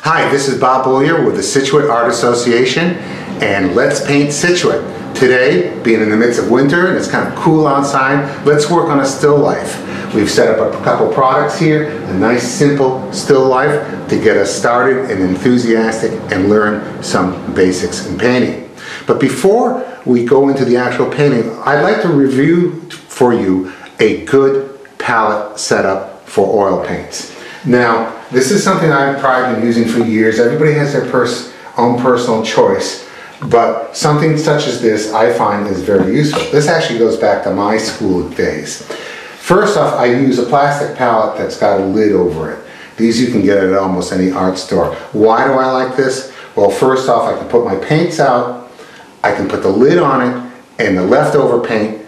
Hi, this is Bob Bullier with the Scituate Art Association, and let's paint Scituate. Today, being in the midst of winter and it's kind of cool outside, let's work on a still life. We've set up a couple products here, a nice simple still life to get us started and enthusiastic and learn some basics in painting. But before we go into the actual painting, I'd like to review for you a good palette setup for oil paints. Now, this is something I've probably been using for years. Everybody has their own personal choice, but something such as this I find is very useful. This actually goes back to my school days. First off, I use a plastic palette that's got a lid over it. These you can get at almost any art store. Why do I like this? Well, first off, I can put my paints out, I can put the lid on it, and the leftover paint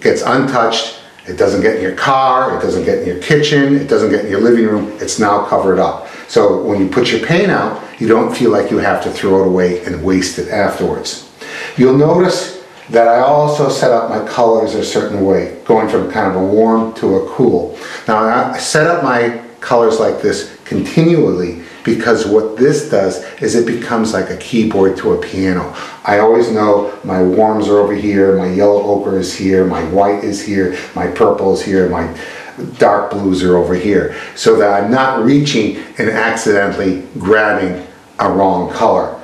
gets untouched. It doesn't get in your car, it doesn't get in your kitchen, it doesn't get in your living room, it's now covered up. So when you put your paint out, you don't feel like you have to throw it away and waste it afterwards. You'll notice that I also set up my colors a certain way, going from kind of a warm to a cool. Now I set up my colors like this continually because what this does is it becomes like a keyboard to a piano. I always know my warms are over here, my yellow ochre is here, my white is here, my purple is here, my dark blues are over here, so that I'm not reaching and accidentally grabbing a wrong color.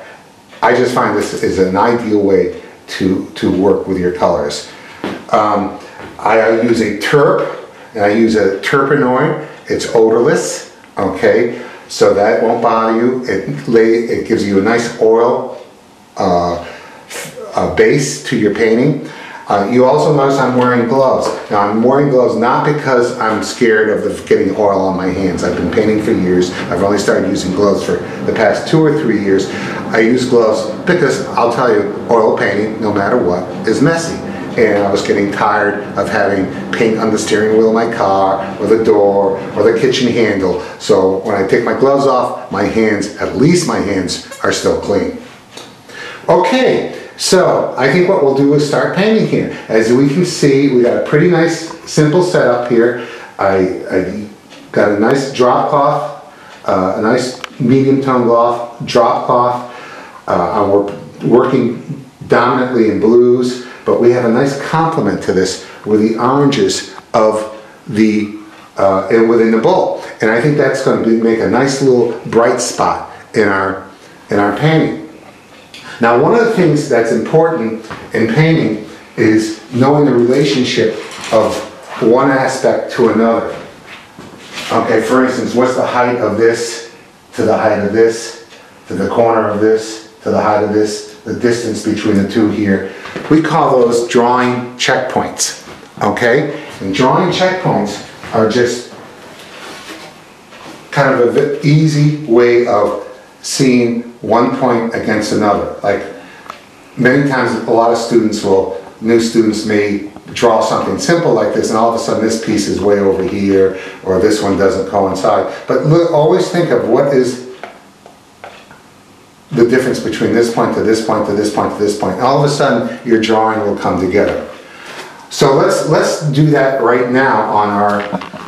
I just find this is an ideal way to work with your colors. I use a terp, and I use a terpenoid. It's odorless, okay? So that won't bother you. It gives you a nice oil base to your painting. You also notice I'm wearing gloves. Now I'm wearing gloves not because I'm scared of getting oil on my hands. I've been painting for years. I've only started using gloves for the past 2 or 3 years. I use gloves because I'll tell you, oil painting, no matter what, is messy. And I was getting tired of having paint on the steering wheel of my car, or the door, or the kitchen handle. So when I take my gloves off, my hands, at least my hands, are still clean. Okay, so I think what we'll do is start painting here. As we can see, we got a pretty nice, simple setup here. I got a nice drop cloth, a nice medium tone cloth, drop cloth. I'm working dominantly in blues. But we have a nice complement to this with the oranges of the within the bowl, and I think that's going to make a nice little bright spot in our painting. Now, one of the things that's important in painting is knowing the relationship of one aspect to another. Okay, for instance, what's the height of this to the height of this, to the corner of this, to the height of this, the distance between the two here. We call those drawing checkpoints, okay? And drawing checkpoints are just kind of an easy way of seeing one point against another. Like many times a lot of new students may draw something simple like this, and all of a sudden this piece is way over here, or this one doesn't coincide. But look, always think of what is the difference between this point to this point to this point to this point. And all of a sudden, your drawing will come together. So let's do that right now on our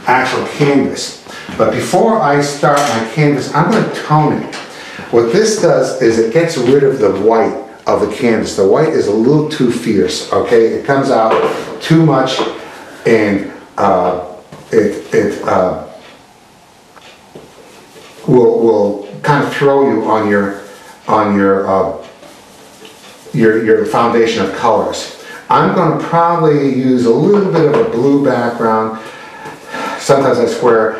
actual canvas. But before I start my canvas, I'm going to tone it. What this does is it gets rid of the white of the canvas. The white is a little too fierce, okay? It comes out too much, and it will kind of throw you on your foundation of colors. I'm going to probably use a little bit of a blue background. Sometimes I swear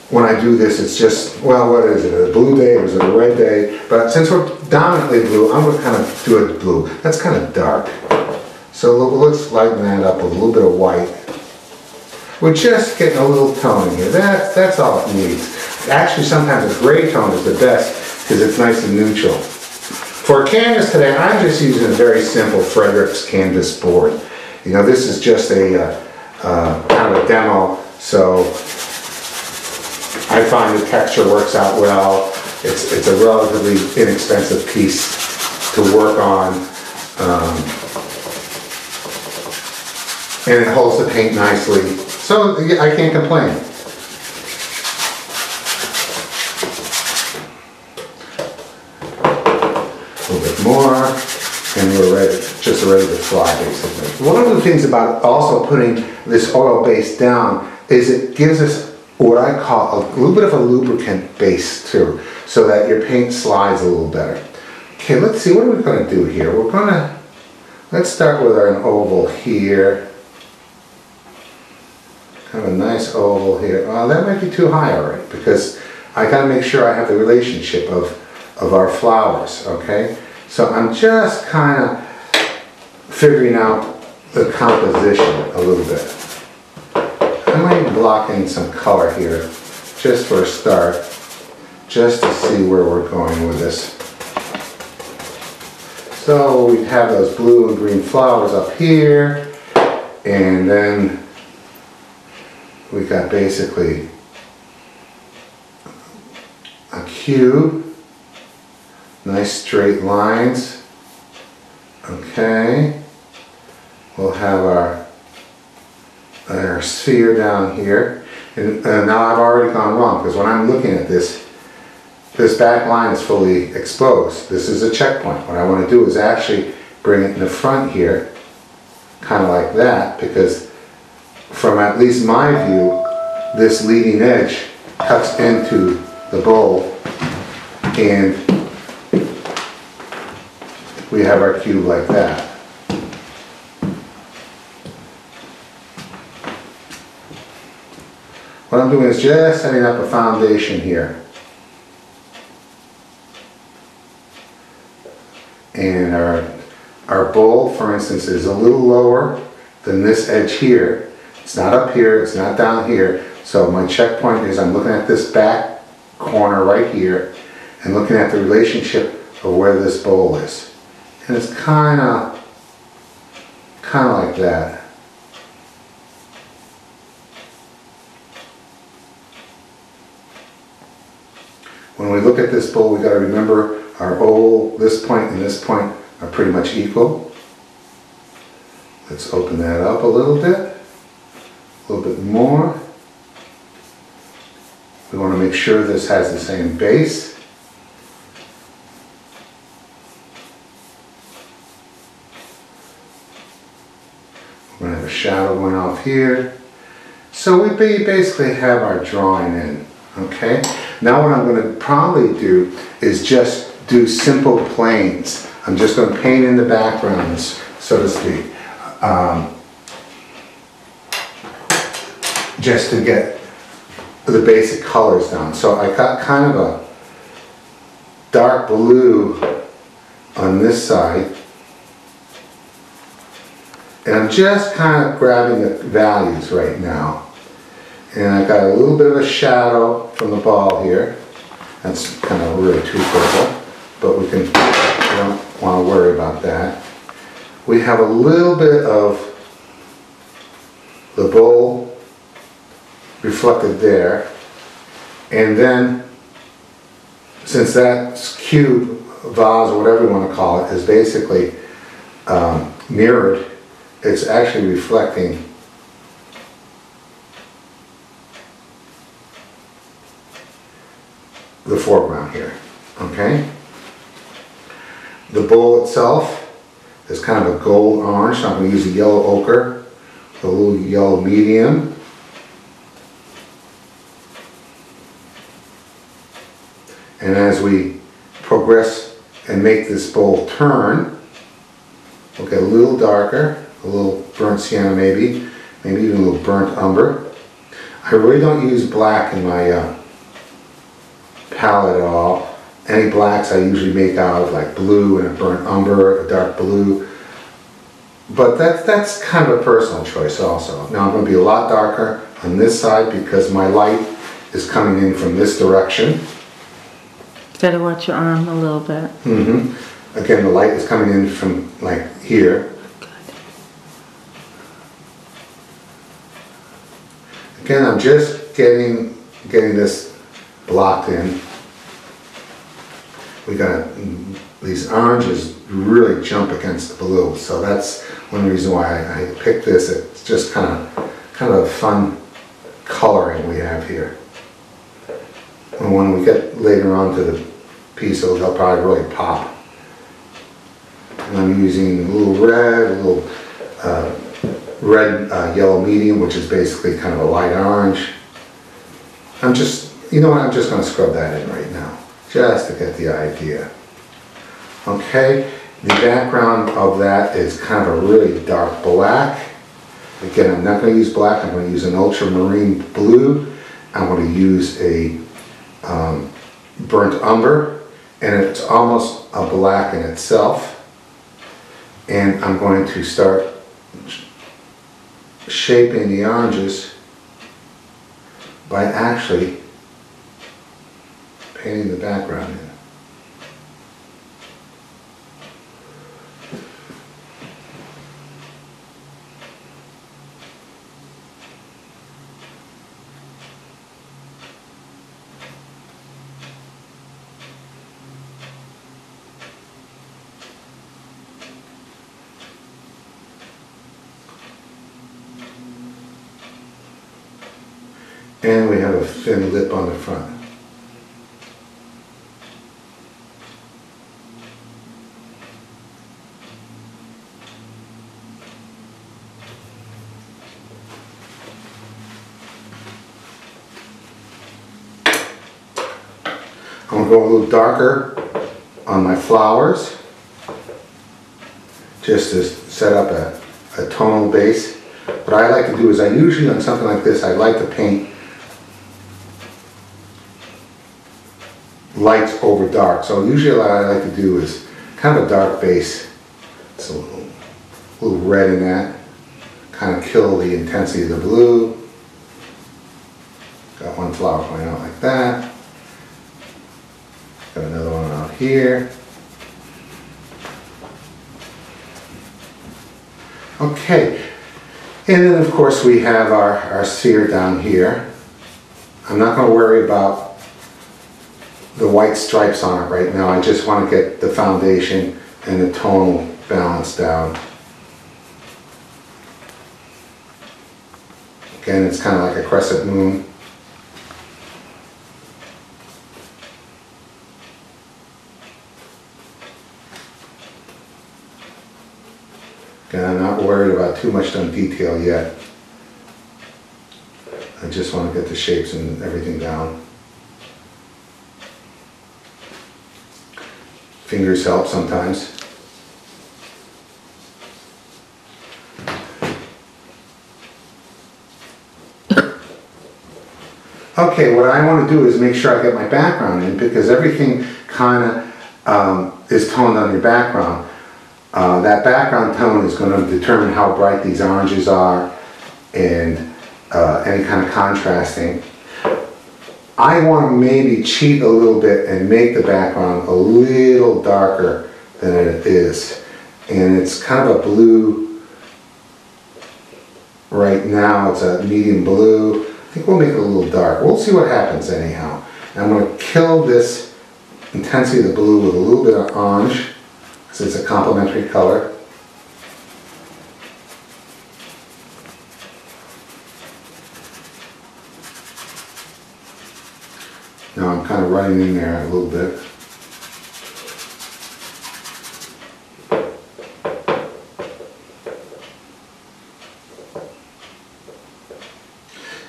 when I do this it's just, well, what is it, a blue day or is it a red day? But since we're dominantly blue, I'm going to kind of do it blue. That's kind of dark. So let's lighten that up with a little bit of white. We're just getting a little tone in here. That's all it needs. Actually, sometimes a gray tone is the best because it's nice and neutral. For a canvas today, I'm just using a very simple Frederick's canvas board. You know, this is just a kind of a demo, so I find the texture works out well. It's a relatively inexpensive piece to work on, and it holds the paint nicely. So I can't complain. more, and we're ready, just ready to fly basically. One of the things about also putting this oil base down is it gives us what I call a little bit of a lubricant base too, so that your paint slides a little better. Okay, let's see, what are we going to do here? Let's start with an oval here. Kind of a nice oval here. Well, that might be too high already, because I got to make sure I have the relationship of our flowers, okay? So I'm just kind of figuring out the composition a little bit. I might block in some color here, just for a start, just to see where we're going with this. So we have those blue and green flowers up here, and then we got basically a cube, nice straight lines. Okay, we'll have our sphere down here, and now I've already gone wrong, because when I'm looking at this back line is fully exposed. This is a checkpoint. What I want to do is actually bring it in the front here, kind of like that, because from at least my view, this leading edge cuts into the bowl, and we have our cube like that. What I'm doing is just setting up a foundation here. And our bowl, for instance, is a little lower than this edge here. It's not up here, it's not down here. So my checkpoint is I'm looking at this back corner right here and looking at the relationship of where this bowl is. And it's kind of like that. When we look at this bowl, we got to remember our oval, this point and this point are pretty much equal. Let's open that up a little bit more. We want to make sure this has the same base. We're going to have a shadow going off here. So we basically have our drawing in, okay? Now what I'm going to probably do is just do simple planes. I'm just going to paint in the backgrounds, so to speak, just to get the basic colors down. So I got kind of a dark blue on this side, and I'm just kind of grabbing the values right now. And I got a little bit of a shadow from the ball here. That's kind of really too purple, but we don't want to worry about that. We have a little bit of the bowl reflected there, and then since that cube, vase, or whatever you want to call it, is basically mirrored, it's actually reflecting the foreground here, okay? The bowl itself is kind of a gold orange, so I'm going to use a yellow ochre, a little yellow medium. And as we progress and make this bowl turn, we'll get a little darker, a little burnt sienna maybe even a little burnt umber. I really don't use black in my palette at all. Any blacks I usually make out of like blue and a burnt umber, a dark blue. But that's kind of a personal choice also. Now I'm going to be a lot darker on this side because my light is coming in from this direction. Gotta watch your arm a little bit. Mm-hmm. Again, the light is coming in from like here. Good. Again, I'm just getting this blocked in. We got these oranges really jump against the blue, so that's one reason why I picked this. It's just kind of fun coloring we have here. And when we get later on to the piece, they'll probably really pop. And I'm using a little red, a little red yellow medium, which is basically kind of a light orange. I'm just, you know what, I'm just going to scrub that in right now, just to get the idea. Okay, the background of that is kind of a really dark black. Again, I'm not going to use black, I'm going to use an ultramarine blue. I'm going to use a burnt umber, and it's almost a black in itself. And I'm going to start shaping the oranges by actually painting the background in. And we have a thin lip on the front. I'm going to go a little darker on my flowers, just to set up a tonal base. What I like to do is, I usually on something like this, I like to paint lights over dark. So usually what I like to do is kind of a dark base. So a little red in that, kind of kill the intensity of the blue. Got one flower going out like that. Got another one out here. Okay, and then of course we have our sphere down here. I'm not going to worry about the white stripes on it right now. I just want to get the foundation and the tonal balance down. Again, it's kind of like a crescent moon. Again, I'm not worried about too much on detail yet. I just want to get the shapes and everything down. Fingers help sometimes. Okay, what I want to do is make sure I get my background in, because everything kind of is toned on your background. That background tone is going to determine how bright these oranges are and any kind of contrasting. I want to maybe cheat a little bit and make the background a little darker than it is. And it's kind of a blue right now. It's a medium blue. I think we'll make it a little darker. We'll see what happens anyhow. And I'm going to kill this intensity of the blue with a little bit of orange, because it's a complementary color. Now I'm kind of running in there a little bit.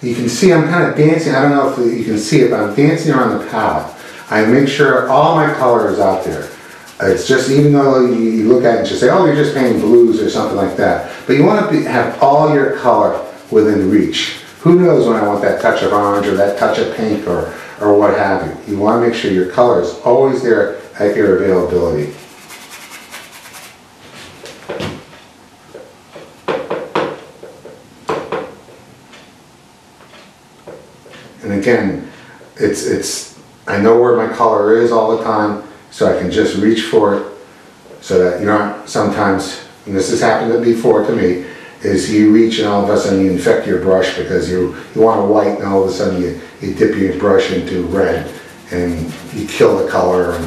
You can see I'm kind of dancing. I don't know if you can see it, but I'm dancing around the palette. I make sure all my color is out there. It's just, even though you look at it and just say, oh, you're just painting blues or something like that. But you want to have all your color within reach. Who knows when I want that touch of orange or that touch of pink or what have you. You want to make sure your color is always there at your availability. And again, I know where my color is all the time, so I can just reach for it, so that you're not sometimes, and this has happened before to me, is you reach and all of a sudden you infect your brush because you want a white, and all of a sudden you dip your brush into red and you kill the color and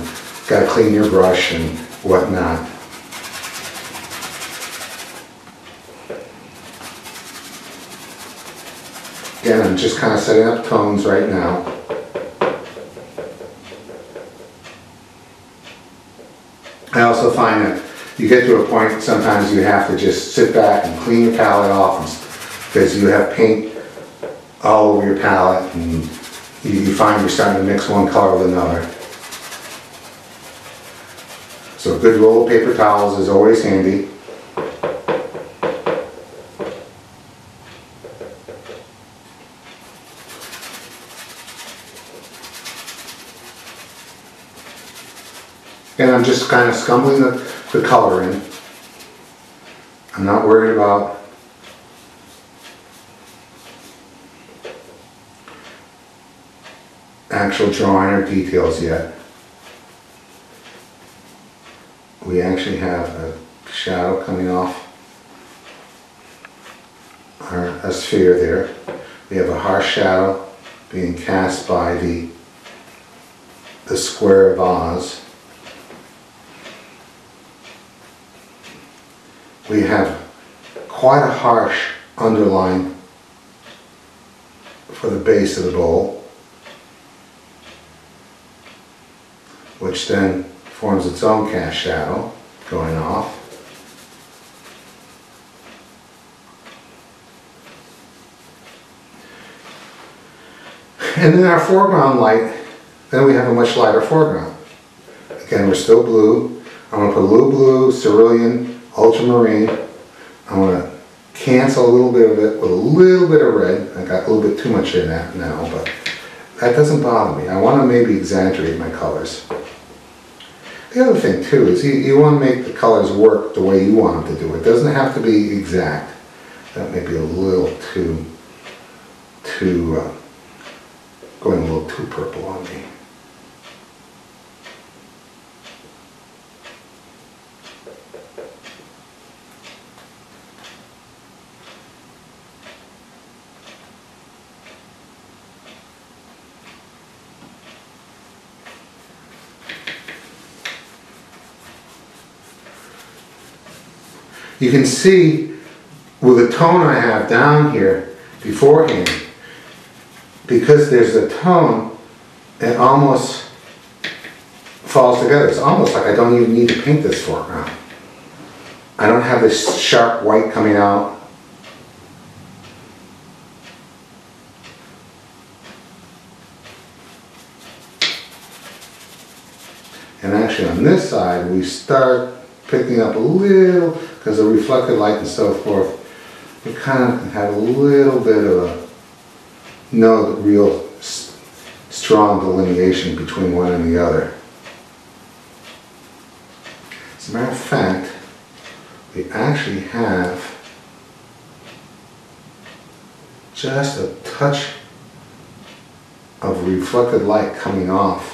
got to clean your brush and whatnot. Again, I'm just kind of setting up tones right now. I also find that you get to a point, sometimes you have to just sit back and clean your palette off because you have paint all over your palette and you find you're starting to mix one color with another. So a good roll of paper towels is always handy. And I'm just kind of scumbling the color in. I'm not worried about actual drawing or details yet. We actually have a shadow coming off a sphere there. We have a harsh shadow being cast by the square vase. We have quite a harsh underline for the base of the bowl, which then forms its own cast shadow going off. And then our foreground light, then we have a much lighter foreground. Again, we're still blue. I'm going to put a little blue, cerulean, ultramarine. I'm going to cancel a little bit of it with a little bit of red. I got a little bit too much in that now, but that doesn't bother me. I want to maybe exaggerate my colors. The other thing too is you want to make the colors work the way you want them to do. It doesn't have to be exact. That may be a little too going a little too purple on me. You can see with the tone I have down here beforehand, because there's a tone, it almost falls together. It's almost like I don't even need to paint this foreground. I don't have this sharp white coming out. And actually on this side we start picking up a little, because of reflected light and so forth, we kind of have a little bit of no real strong delineation between one and the other. As a matter of fact, we actually have just a touch of reflected light coming off.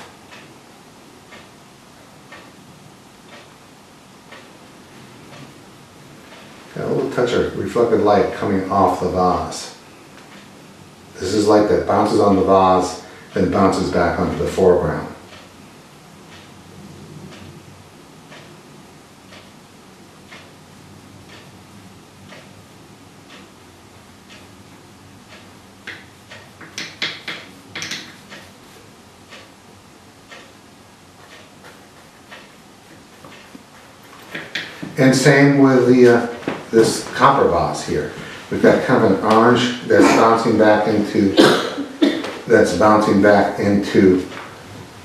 Got a little touch of reflected light coming off the vase. This is light that bounces on the vase, then bounces back onto the foreground. And same with this copper vase here. We've got kind of an orange that's bouncing back into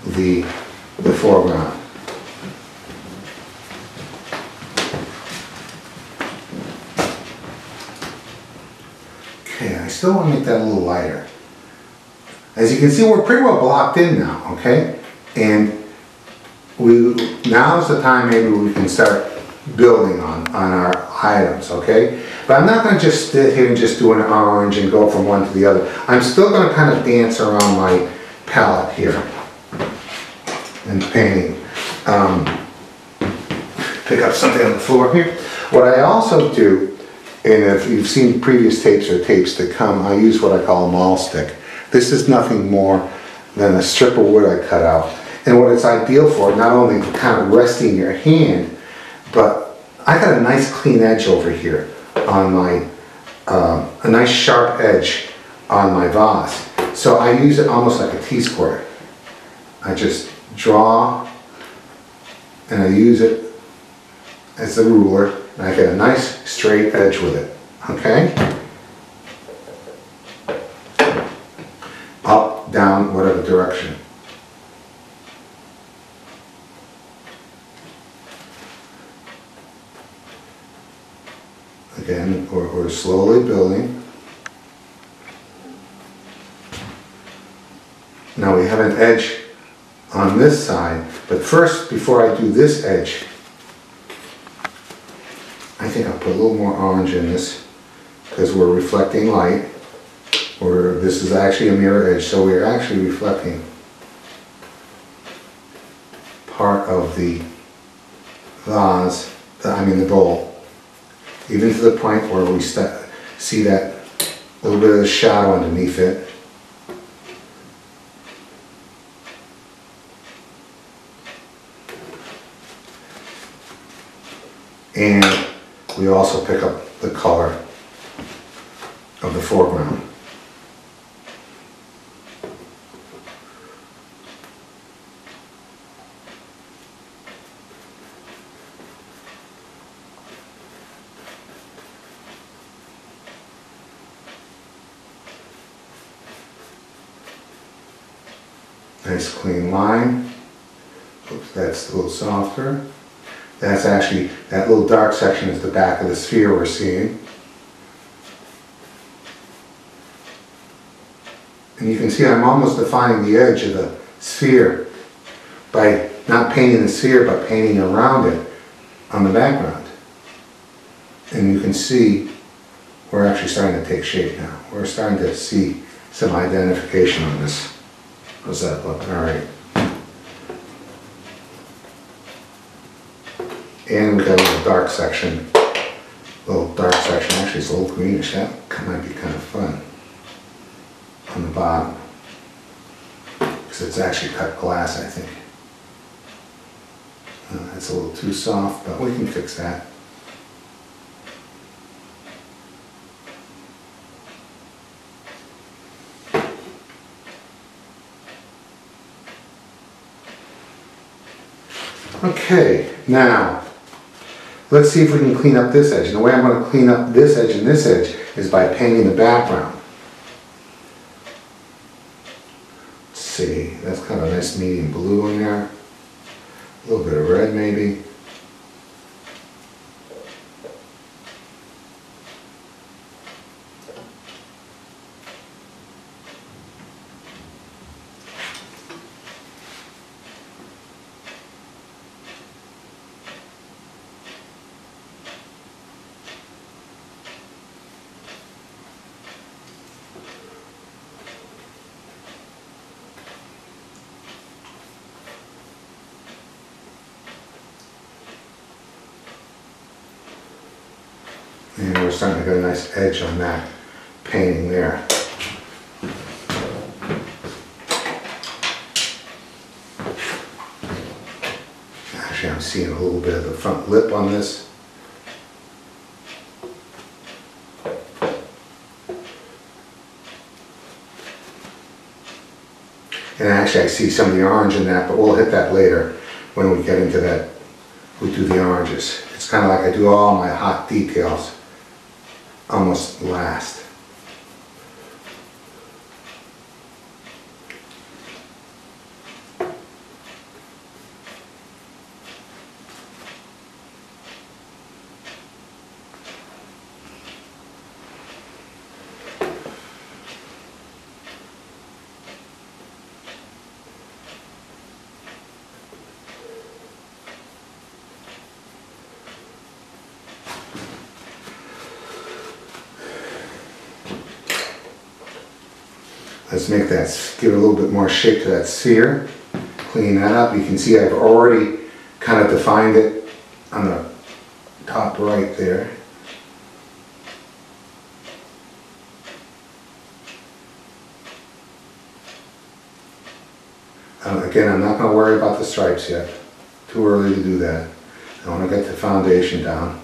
the foreground. Okay, I still want to make that a little lighter. As you can see, we're pretty well blocked in now, okay? And now's the time maybe we can start building on our items, okay? But I'm not going to just sit here and just do an orange and go from one to the other. I'm still going to kind of dance around my palette here and painting. Pick up something on the floor here. What I also do, and if you've seen previous tapes or tapes to come, I use what I call a maul stick. This is nothing more than a strip of wood I cut out. And what it's ideal for, not only kind of resting your hand, but I got a nice clean edge over here on my, a nice sharp edge on my vase. So I use it almost like a T-square. I just draw and I use it as the ruler, and I get a nice straight edge with it, okay? Up, down, whatever direction. Again, we're slowly building. Now we have an edge on this side, but first, before I do this edge, I think I'll put a little more orange in this because we're reflecting light. This is actually a mirror edge, so we're actually reflecting part of the vase, the bowl, even to the point where we see that little bit of the shadow underneath it. And we also pick up the color of the foreground. Nice clean line. Oops, that's a little softer. That's actually, that little dark section is the back of the sphere we're seeing. And you can see I'm almost defining the edge of the sphere by not painting the sphere, but painting around it on the background. And you can see we're actually starting to take shape now. We're starting to see some identification on this. How's that look? All right. And we got a little dark section. Actually it's a little greenish. That might be kind of fun on the bottom. Because it's actually cut glass, I think. That's a little too soft, but we can fix that. Okay, now let's see if we can clean up this edge. And the way I'm going to clean up this edge and this edge is by painting the background. Let's see, that's kind of a nice medium blue in there. A little bit of red maybe. And we're starting to get a nice edge on that painting there. Actually, I'm seeing a little bit of the front lip on this. And actually I see some of the orange in that, but we'll hit that later when we get into that. We do the oranges. It's kind of like I do all my hot details almost last. Let's make that, give it a little bit more shape to that sphere. Clean that up. You can see I've already kind of defined it on the top right there. Again, I'm not going to worry about the stripes yet. Too early to do that. I want to get the foundation down.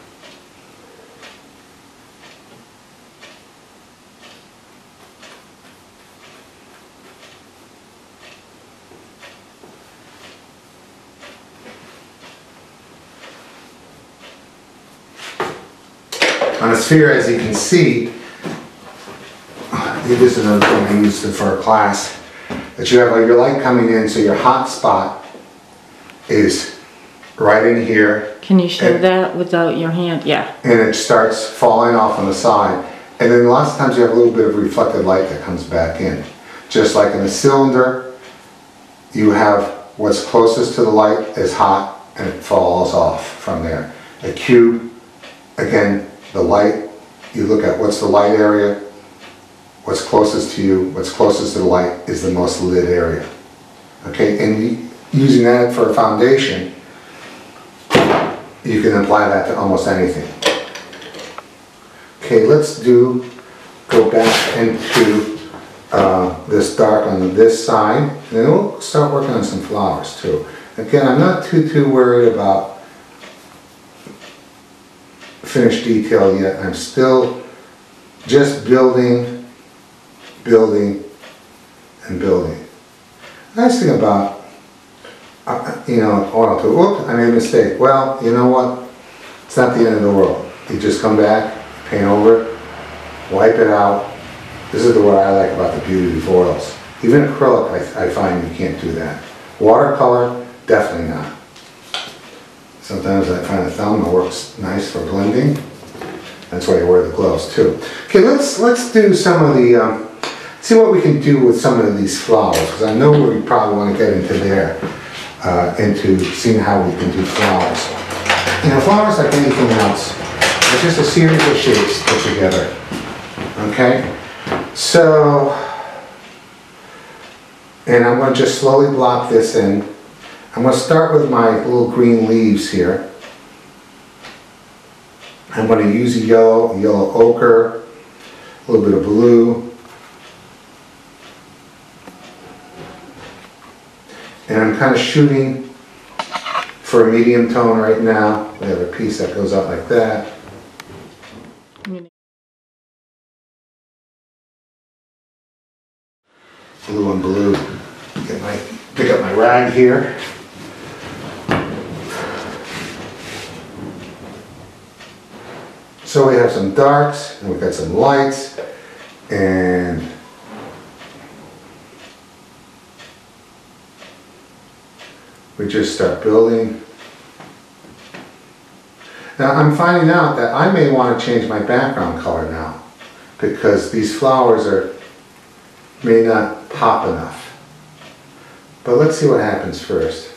On a sphere, as you can see, this is another thing I used for a class, that you have your light coming in, so your hot spot is right in here. Can you show that without your hand? Yeah. And it starts falling off on the side. And then lots of times you have a little bit of reflected light that comes back in. Just like in a cylinder, you have what's closest to the light is hot and it falls off from there. A cube, again, the light, you look at what's the light area, what's closest to you, what's closest to the light is the most lit area. Okay, and using that for a foundation, you can apply that to almost anything. Okay, let's go back into this dark on this side, and then we'll start working on some flowers too. Again, I'm not too worried about finished detail yet. I'm still just building, and building. Nice thing about, whoop, I made a mistake. Well, you know what? It's not the end of the world. You just come back, paint over it, wipe it out. This is what I like about the beauty of oils. Even acrylic, I find you can't do that. Watercolor, definitely not. Sometimes I find the thumb works nice for blending. That's why you wear the gloves too. Okay, let's do some of the, see what we can do with some of these flowers, because I know we probably want to get into there, into seeing how we can do flowers. Flowers, like anything else, are just a series of shapes put together. Okay? So, and I'm going to just slowly block this in. I'm going to start with my little green leaves here. I'm going to use a yellow ochre, a little bit of blue. And I'm kind of shooting for a medium tone right now. We have a piece that goes out like that. Blue and blue. Pick up my rag here. So we have some darks, and we've got some lights, and we just start building. Now I'm finding out that I may want to change my background color now, because these flowers may not pop enough. But let's see what happens first.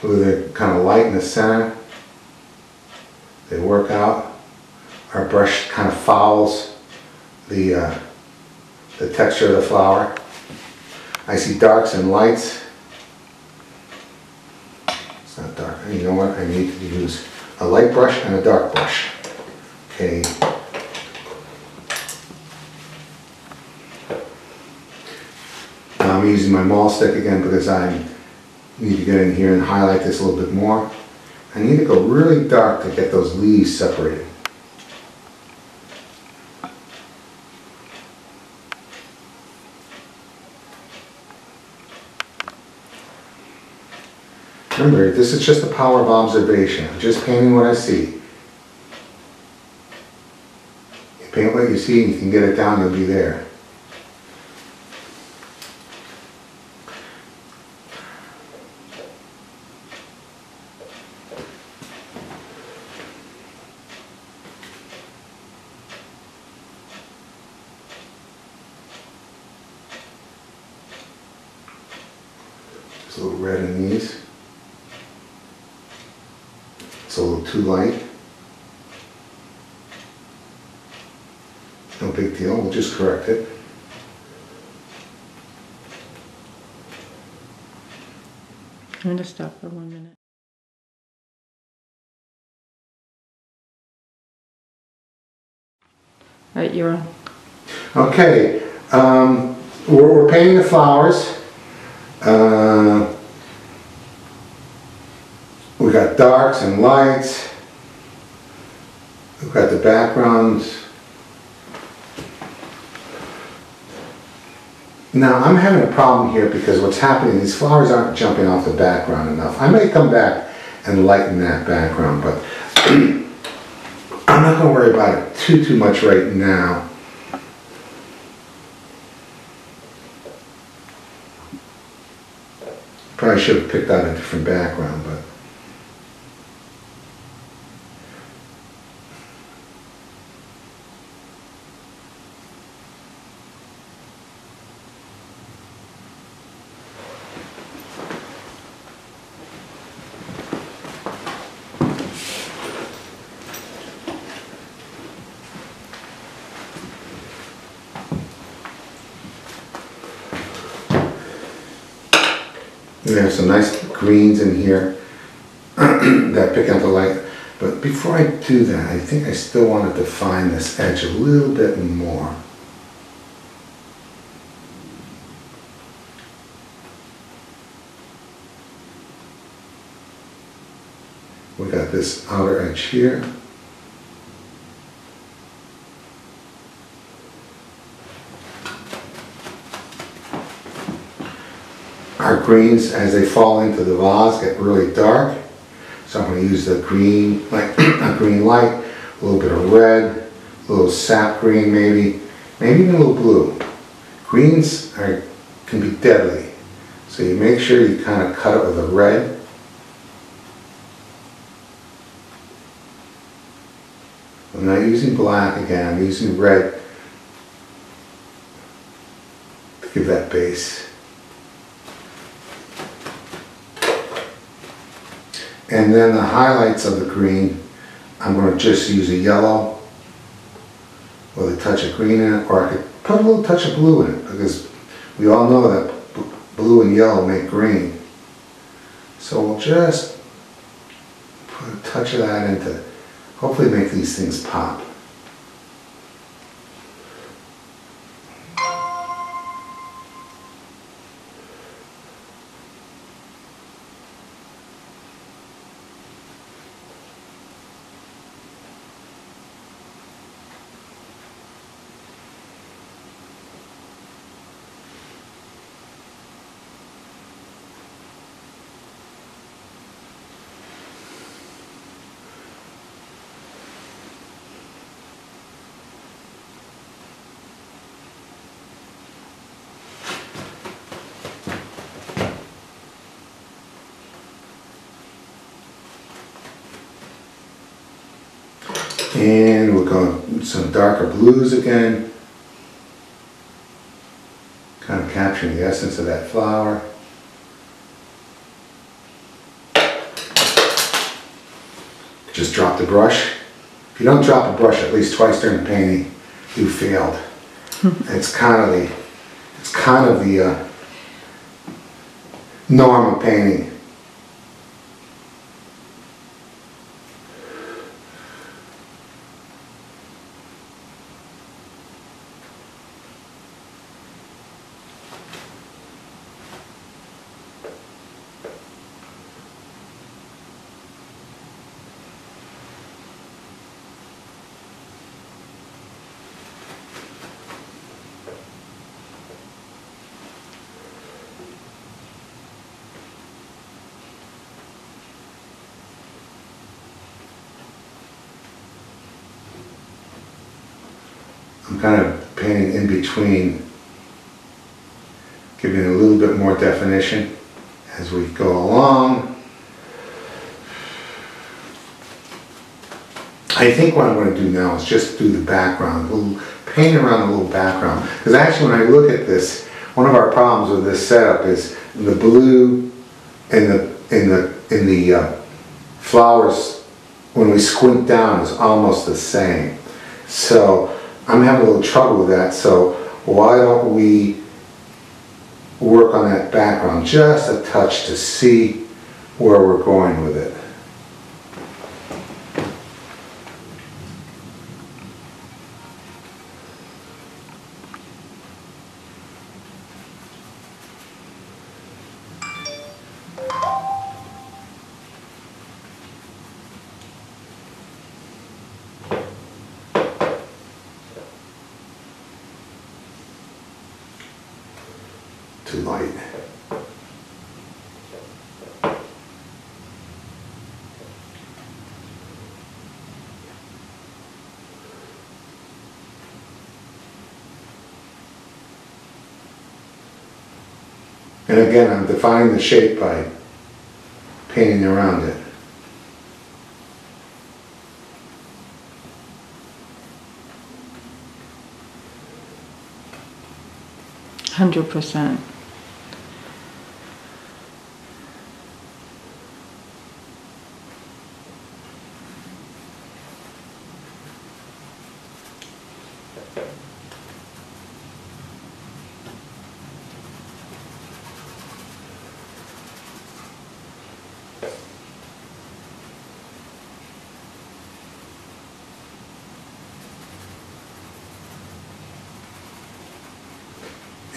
With a kind of light in the center, they work out. Our brush kind of fouls the texture of the flower. I see darks and lights. It's not dark. You know what? I need to use a light brush and a dark brush. Okay. Now I'm using my maul stick again because I need to get in here and highlight this a little bit more. I need to go really dark to get those leaves separated. Remember, this is just the power of observation. I'm just painting what I see. You paint what you see, and you can get it down, you'll be there. Just a little red in these. It's a little too light. No big deal, we'll just correct it. I'm going to stop for 1 minute. All right, you're on. Okay, we're painting the flowers. We got darks and lights. We've got the backgrounds. Now I'm having a problem here because what's happening, these flowers aren't jumping off the background enough. I may come back and lighten that background, but I'm not going to worry about it too much right now. Probably should have picked out a different background, but there's some nice greens in here that pick up the light. But before I do that, I think I still want to define this edge a little bit more. We got this outer edge here. Our greens, as they fall into the vase, get really dark. So I'm going to use the green, like a green light, a little bit of red, a little sap green maybe even a little blue. Greens can be deadly. So you make sure you kind of cut it with a red. I'm not using black again, I'm using red to give that base. And then the highlights of the green, I'm going to just use a yellow with a touch of green in it, or I could put a little touch of blue in it, because we all know that blue and yellow make green. So we'll just put a touch of that in to hopefully make these things pop. And we're going with some darker blues again, kind of capturing the essence of that flower. Just drop the brush. If you don't drop a brush at least twice during the painting, you failed. It's kind of the norm of painting. I'm kind of painting in between, giving it a little bit more definition as we go along. I think what I'm going to do now is just do the background, paint around the little background. Because actually when I look at this, one of our problems with this setup is the blue in the flowers, when we squint down, is almost the same. So I'm having a little trouble with that, so why don't we work on that background just a touch to see where we're going with it. too light. And again, I'm defining the shape by painting around it. %100.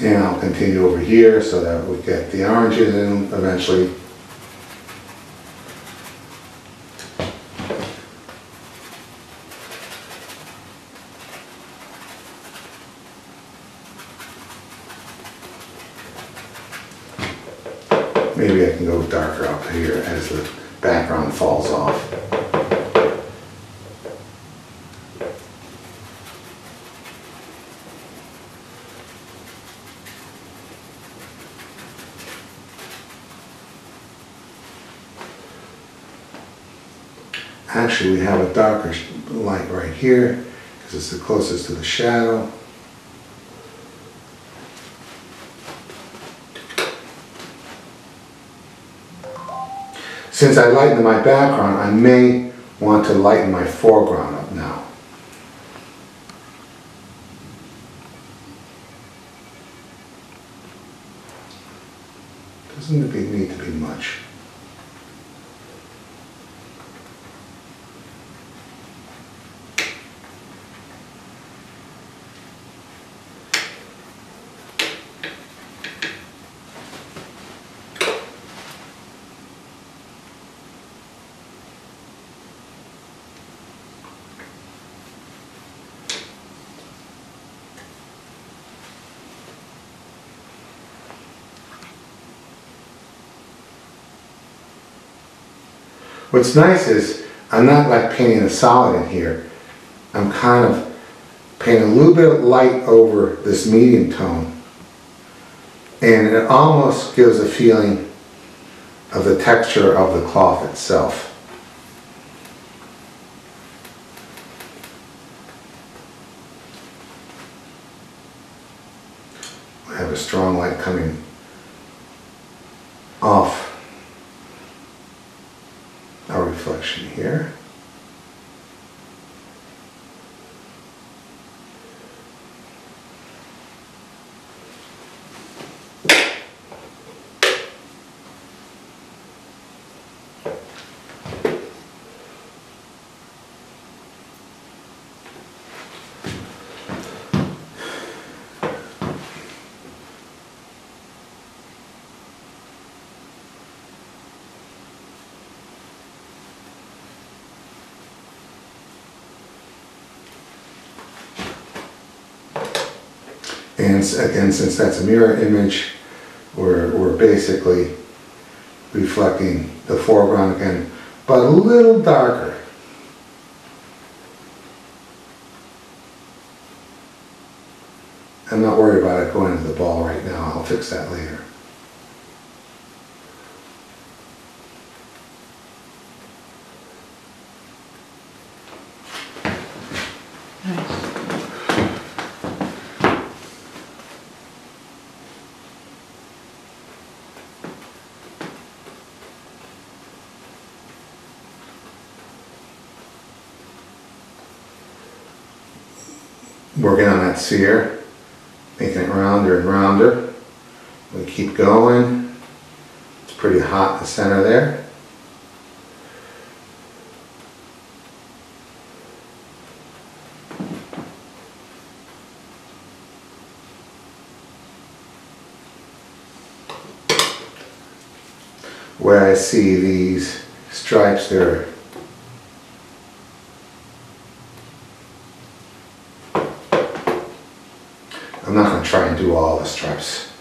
And I'll continue over here so that we get the oranges in eventually. Maybe I can go darker up here as the background falls off. Actually, we have a darker light right here because it's the closest to the shadow. Since I lightened my background, I may want to lighten my foreground up now. Doesn't need to be much. What's nice is I'm not like painting a solid in here. I'm kind of painting a little bit of light over this medium tone. And it almost gives a feeling of the texture of the cloth itself. I have a strong light coming off our reflection here. And again, since that's a mirror image, we're basically reflecting the foreground again, but a little darker. I'm not worried about it going into the ball right now. I'll fix that later. Working on that sphere, making it rounder and rounder. We keep going. It's pretty hot in the center there. Where I see these stripes there, I'm not going to try and do all the stripes.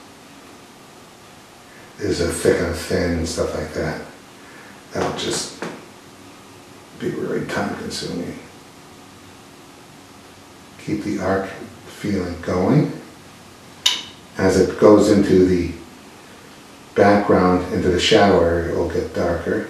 is a thick and a thin and stuff like that. That'll just be really time consuming. Keep the arc feeling going. As it goes into the background, into the shadow area, it will get darker.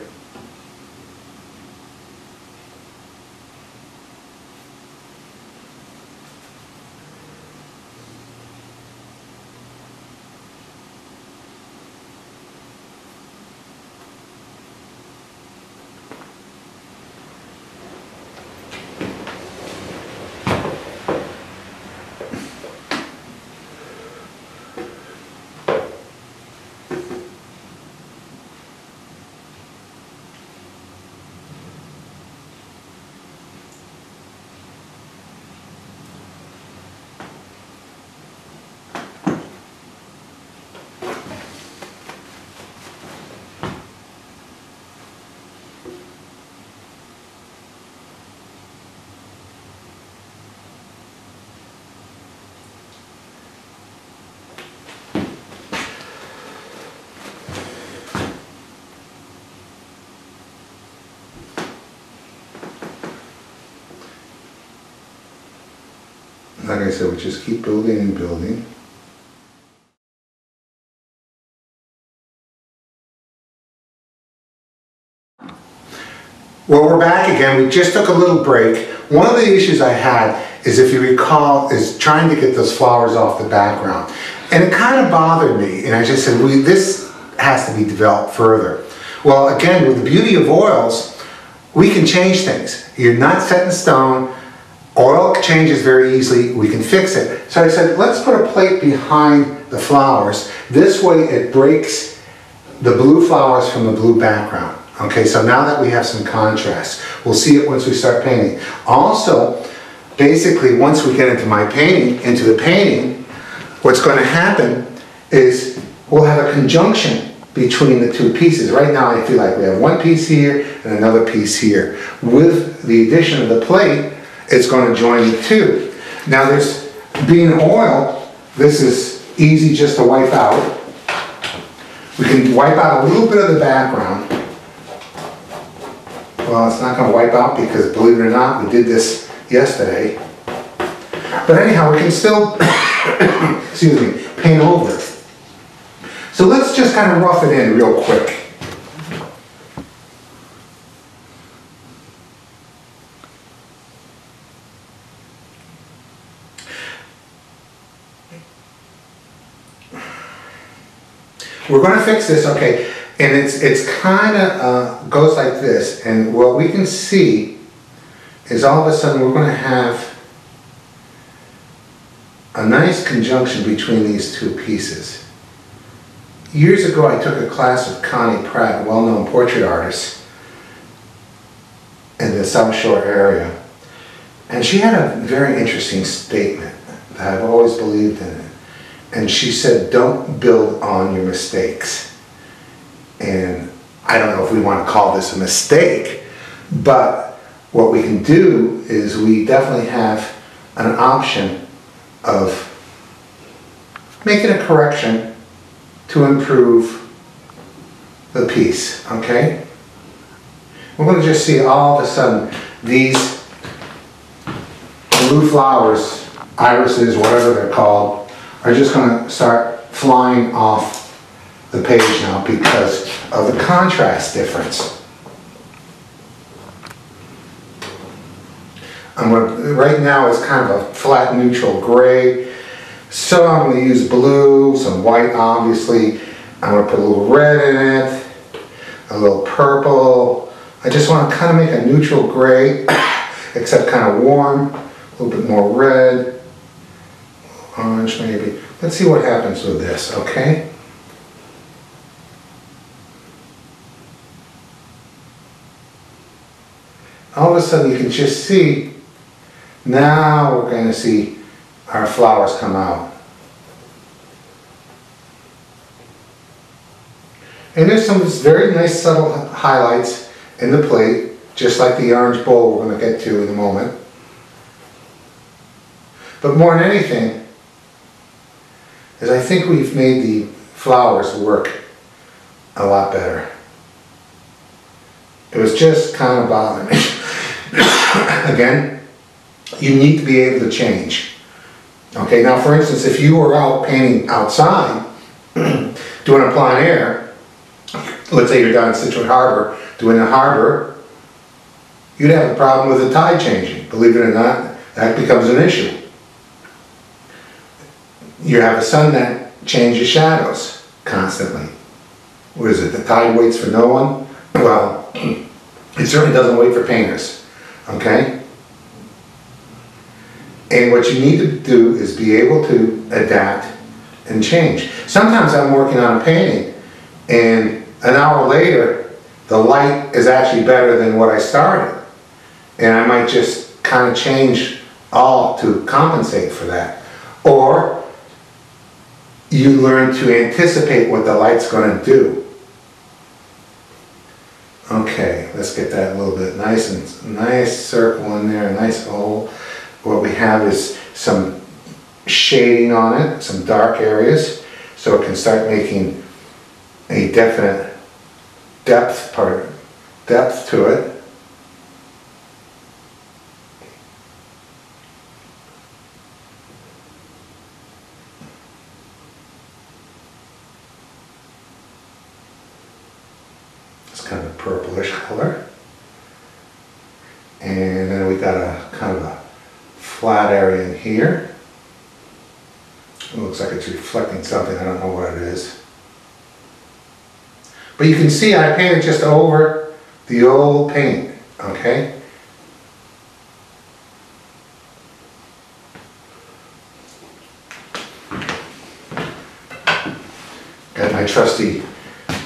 Like I said, we just keep building and building. Well, we're back again. We just took a little break. One of the issues I had is, if you recall, is trying to get those flowers off the background. And it kind of bothered me. And I just said, this has to be developed further. Well, again, with the beauty of oils, we can change things. You're not set in stone. Oil changes very easily, we can fix it. So I said, let's put a plate behind the flowers. This way it breaks the blue flowers from the blue background. Okay, so now that we have some contrast, we'll see it once we start painting. Also, basically, once we get into the painting, what's going to happen is we'll have a conjunction between the two pieces. Right now I feel like we have one piece here and another piece here. With the addition of the plate, it's going to join the two. Now, this being oil, this is easy just to wipe out. We can wipe out a little bit of the background. Well, it's not going to wipe out because, believe it or not, we did this yesterday. But anyhow, we can still, excuse me, paint over it. So let's just kind of rough it in real quick. We're going to fix this, okay, and it's kind of goes like this, and what we can see is all of a sudden we're going to have a nice conjunction between these two pieces. Years ago I took a class with Connie Pratt, a well-known portrait artist in the South Shore area, and she had a very interesting statement that I've always believed in. And she said, don't build on your mistakes. And I don't know if we want to call this a mistake, but what we can do is we definitely have an option of making a correction to improve the piece, okay? We're going to just see all of a sudden these blue flowers, irises, whatever they're called, are just going to start flying off the page now because of the contrast difference. Right now it's kind of a flat neutral gray, so I'm going to use blue, some white obviously. I'm going to put a little red in it, a little purple. I just want to kind of make a neutral gray, except kind of warm, a little bit more red, orange maybe. Let's see what happens with this, okay? All of a sudden you can just see, now we're going to see our flowers come out. And there's some very nice subtle highlights in the plate, just like the orange bowl we're going to get to in a moment. But more than anything, is I think we've made the flowers work a lot better. It was just kind of bothering me. Again, you need to be able to change. Okay, now for instance, if you were out painting outside, doing a plein air, let's say you're down in Scituate Harbor, doing a harbor, you'd have a problem with the tide changing. Believe it or not, that becomes an issue. You have a sun that changes shadows constantly. What is it, the tide waits for no one? Well, it certainly doesn't wait for painters, okay? And what you need to do is be able to adapt and change. Sometimes I'm working on a painting and an hour later, the light is actually better than what I started. And I might just kind of change all to compensate for that. Or you learn to anticipate what the light's going to do. Okay, let's get that a little bit nice circle in there, a nice hole. What we have is some shading on it, some dark areas, so it can start making a definite depth to it. It's kind of a purplish color. And then we got a kind of a flat area in here. It looks like it's reflecting something, I don't know what it is. But you can see I painted just over the old paint, okay? Got my trusty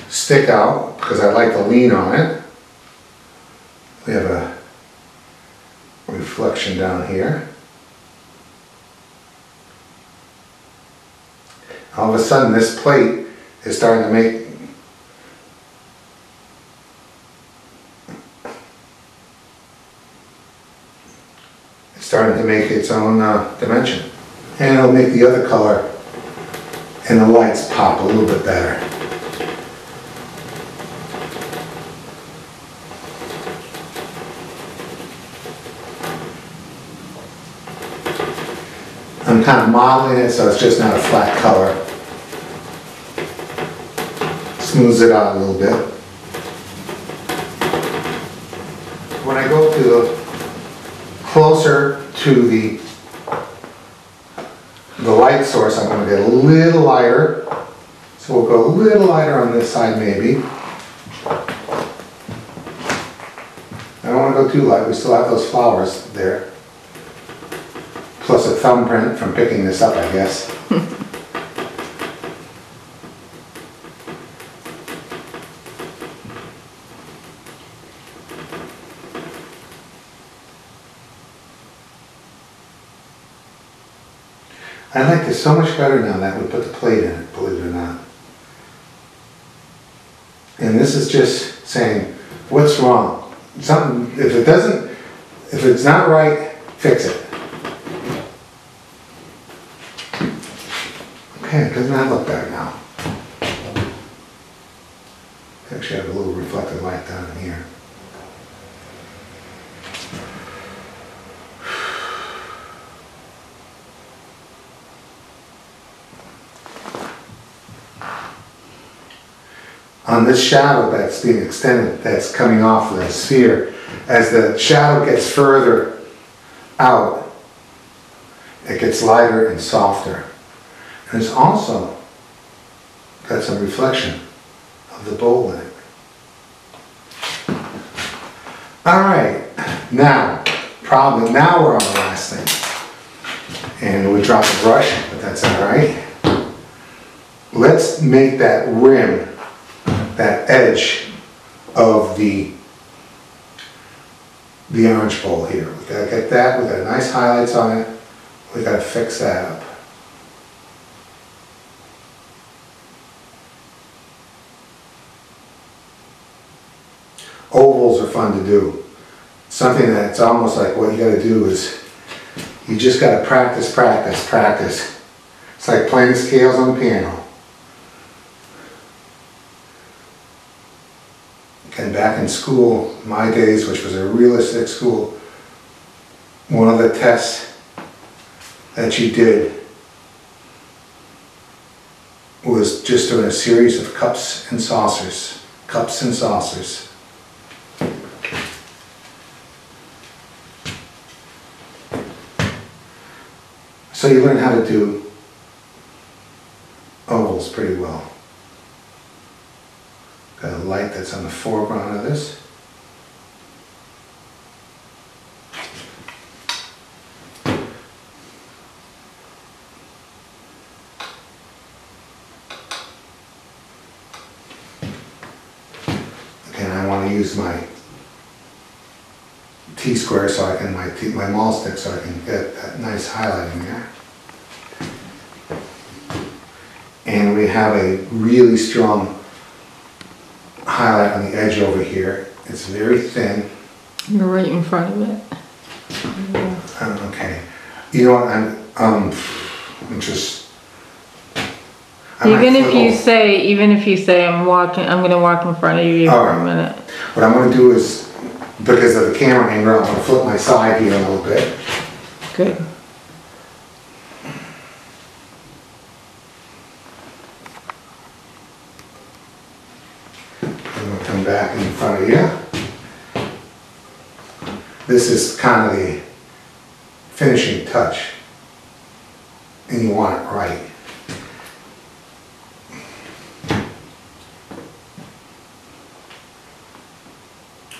stick out because I like to lean on it. We have a reflection down here. All of a sudden this plate is starting to make its own dimension. And it'll make the other color and the lights pop a little bit better. I'm kind of modeling it so it's just not a flat color. Smooths it out a little bit. When I go to the closer to the light source, I'm going to get a little lighter. So we'll go a little lighter on this side maybe. I don't want to go too light, we still have those flowers there. Plus a thumbprint from picking this up, I guess. I like this so much better now that we put the plate in it, believe it or not. And this is just saying, what's wrong? Something, if it's not right, fix it. Okay, doesn't that look better now? Actually have a little reflected light down in here. On this shadow that's being extended, that's coming off of the sphere, as the shadow gets further out, it gets lighter and softer. And it's also got some reflection of the bowl in it. Alright, now we're on the last thing. And we drop the brush, but that's alright. Let's make that rim, that edge of the orange bowl here. We gotta get that, we got nice highlights on it. We gotta fix that up. Ovals are fun to do. Something that's almost like what you gotta do is you just gotta practice, practice, practice. It's like playing the scales on the piano. And back in school, my days, which was a realistic school, one of the tests that you did was just doing a series of cups and saucers. Cups and saucers. So you learn how to do ovals pretty well. Got a light that's on the foreground of this. Again, I want to use my T-square so I can, my maul stick so I can get that nice highlight in there. And we have a really strong highlight on the edge over here. It's very thin. You're right in front of it. Okay. You know what? I'm just. Even if you say I'm gonna walk in front of you for a minute. What I'm gonna do is, because of the camera angle, I'm gonna flip my side here a little bit. Good. I'm gonna come back in front of you. This is kind of the finishing touch, and you want it right.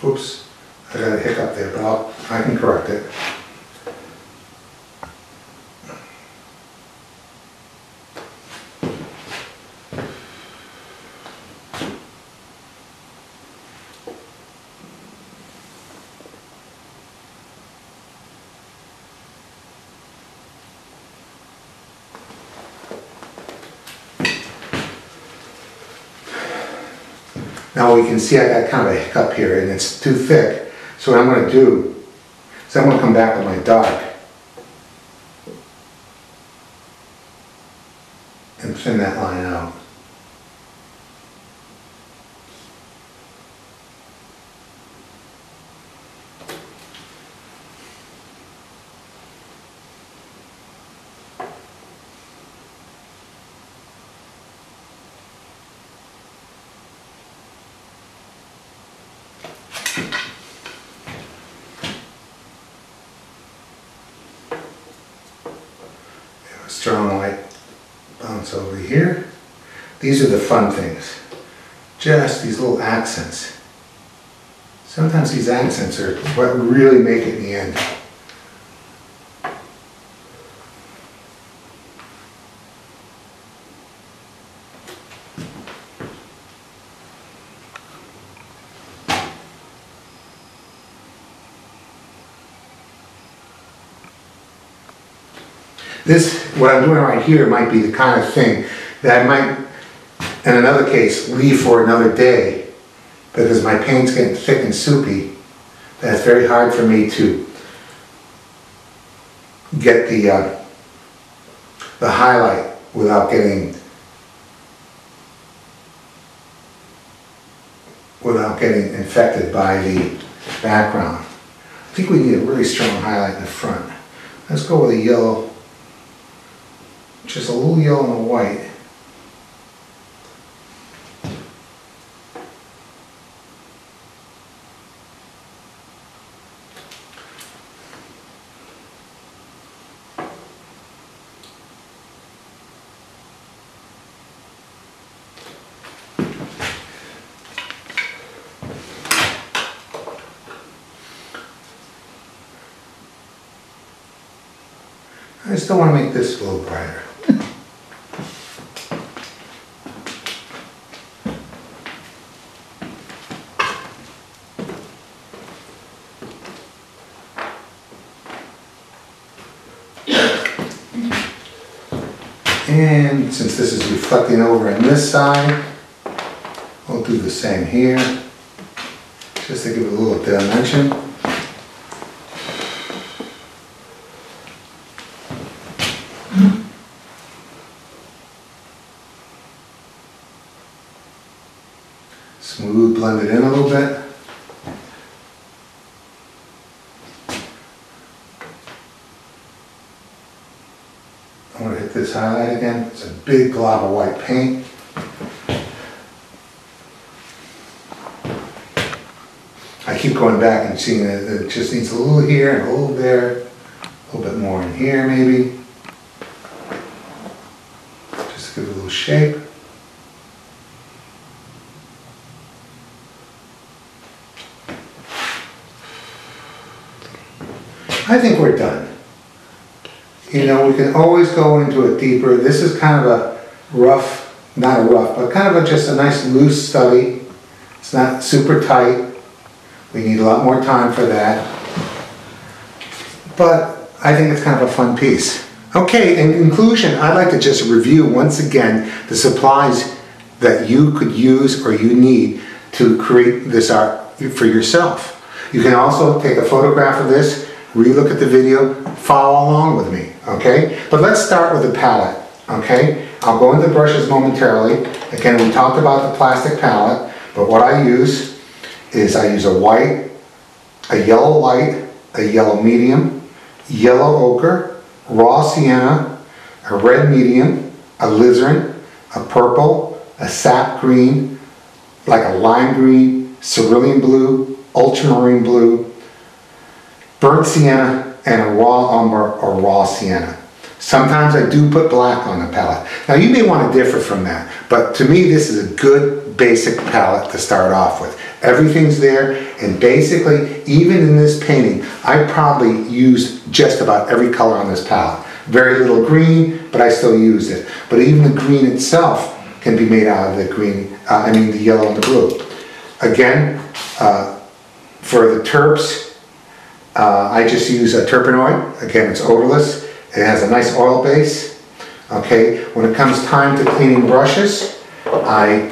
Oops, I got a hiccup there, but I can correct it. Now we can see I got kind of a hiccup here and it's too thick. So what I'm going to do is I'm going to come back with my dark and thin that line out. Strong light bounce over here. These are the fun things. Just these little accents. Sometimes these accents are what really make it in the end. This, what I'm doing right here, might be the kind of thing that I might, in another case, leave for another day because my paint's getting thick and soupy. That's very hard for me to get the highlight without getting infected by the background. I think we need a really strong highlight in the front. Let's go with a yellow. Just a little yellow and a white. I still want to make this a little brighter. And since this is reflecting over on this side, we'll do the same here, just to give it a little dimension. Smooth, blend it in a little bit. at this highlight again. It's a big glob of white paint. I keep going back and seeing that it just needs a little here and a little there, a little bit more in here maybe. Just to give it a little shape. I think we're done. You know, we can always go into it deeper. This is kind of a rough, not a rough, but kind of just a nice loose study. It's not super tight. We need a lot more time for that. But I think it's kind of a fun piece. Okay, in conclusion, I'd like to just review once again the supplies that you could use or you need to create this art for yourself. You can also take a photograph of this, re-look at the video, follow along with me, okay? But let's start with the palette, okay? I'll go into brushes momentarily. Again, we talked about the plastic palette, but what I use is I use a white, a yellow light, a yellow medium, yellow ochre, raw sienna, a red medium, a alizarin, a purple, a sap green, like a lime green, cerulean blue, ultramarine blue, burnt sienna, and a raw umber or raw sienna. Sometimes I do put black on the palette. Now you may want to differ from that, but to me this is a good basic palette to start off with. Everything's there, and basically, even in this painting, I probably used just about every color on this palette. Very little green, but I still used it. But even the green itself can be made out of the green, the yellow and the blue. Again, for the terps, I just use a terpenoid. Again, it's odorless. It has a nice oil base. Okay, when it comes time to cleaning brushes, I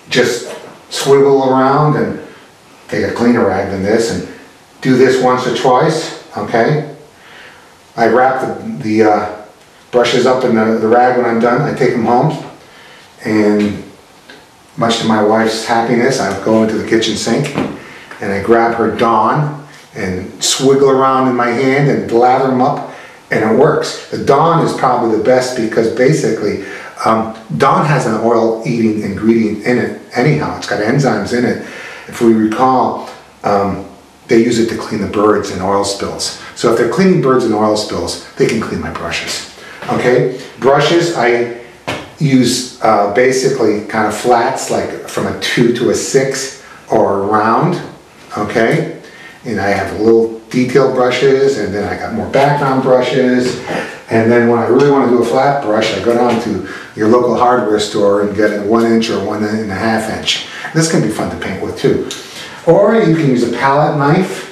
just swiggle around and take a cleaner rag than this and do this once or twice, okay? I wrap the brushes up in the rag when I'm done. I take them home, and much to my wife's happiness, I go into the kitchen sink and I grab her Dawn and swiggle around in my hand and lather them up, and it works. The Dawn is probably the best because basically Dawn has an oil-eating ingredient in it anyhow. It's got enzymes in it. If we recall, they use it to clean the birds and oil spills. So if they're cleaning birds and oil spills, they can clean my brushes. Okay, brushes I use basically kind of flats, like from a 2 to a 6 or a round. Okay, and I have little detail brushes, and then I got more background brushes. And then when I really want to do a flat brush, I go down to your local hardware store and get a 1 inch or 1.5 inch. This can be fun to paint with too. Or you can use a palette knife.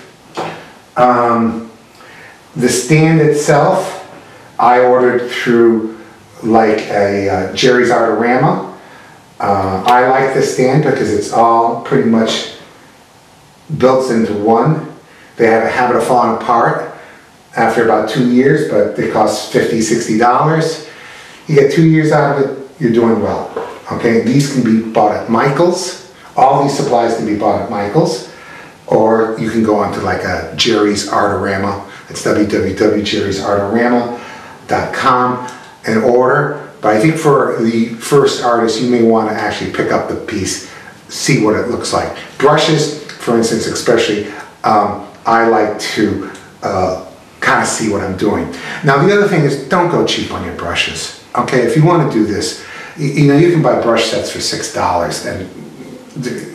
The stand itself, I ordered through like a Jerry's Artorama. I like this stand because it's all pretty much built into one. They have a habit of falling apart after about 2 years, but they cost $50, $60. You get 2 years out of it, you're doing well. Okay, these can be bought at Michael's. All these supplies can be bought at Michael's, or you can go onto like a Jerry's Artorama. It's www.jerrysartorama.com and order. But I think for the first artist, you may want to actually pick up the piece, see what it looks like. Brushes, for instance, especially, I like to kind of see what I'm doing. Now the other thing is, don't go cheap on your brushes. Okay, if you want to do this, you know, you can buy brush sets for $6, and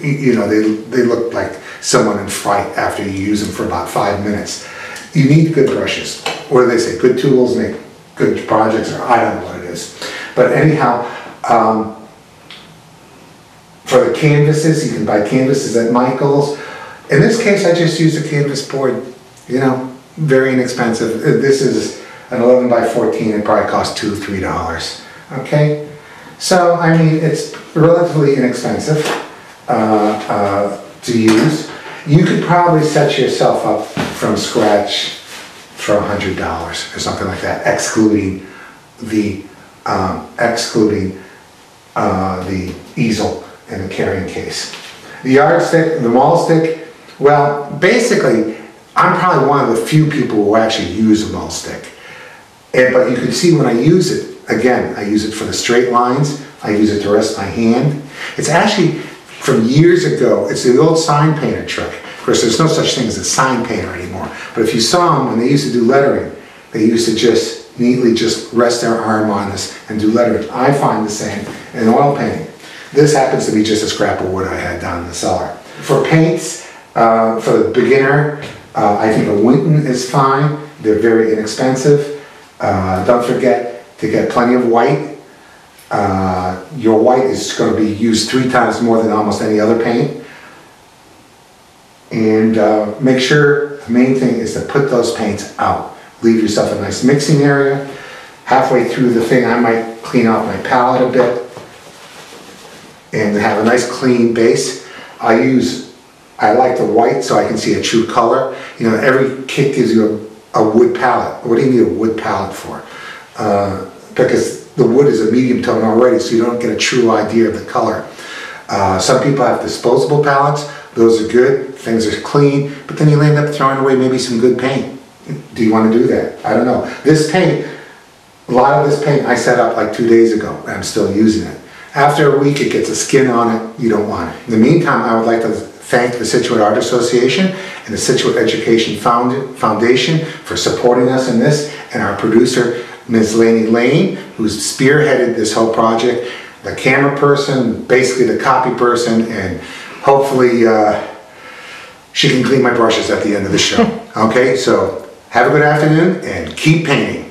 you know they look like someone in fright after you use them for about 5 minutes. You need good brushes. What do they say? Good tools make good projects, or I don't know what it is. But anyhow, for the canvases, you can buy canvases at Michael's. In this case, I just used a canvas board, you know, very inexpensive. This is an 11 by 14, it probably costs $2, $3. Okay? So, I mean, it's relatively inexpensive to use. You could probably set yourself up from scratch for $100 or something like that, excluding the easel and the carrying case. The yardstick, the maul stick, well, basically, I'm probably one of the few people who actually use a maul stick. But you can see when I use it, again, I use it for the straight lines, I use it to rest my hand. It's actually from years ago, it's the old sign painter trick. Of course, there's no such thing as a sign painter anymore. But if you saw them when they used to do lettering, they used to just neatly just rest their arm on this and do lettering. I find the same in oil painting. This happens to be just a scrap of wood I had down in the cellar. For paints, for the beginner, I think a Winton is fine. They're very inexpensive. Don't forget to get plenty of white. Your white is going to be used 3 times more than almost any other paint. And make sure, the main thing is to put those paints out. Leave yourself a nice mixing area. Halfway through the thing, I might clean off my palette a bit and have a nice clean base. I like the white so I can see a true color. You know, every kit gives you a wood palette. What do you need a wood palette for? Because the wood is a medium tone already, so you don't get a true idea of the color. Some people have disposable palettes. Those are good, things are clean, but then you end up throwing away maybe some good paint. Do you want to do that? I don't know. This paint, a lot of this paint I set up like 2 days ago, and I'm still using it. After a week it gets a skin on it, you don't want it. In the meantime, I would like to thank the Scituate Art Association and the Scituate Education Foundation for supporting us in this, and our producer, Ms. Laney Lane, who's spearheaded this whole project, the camera person, basically the copy person, and hopefully she can clean my brushes at the end of the show. Okay, so have a good afternoon and keep painting.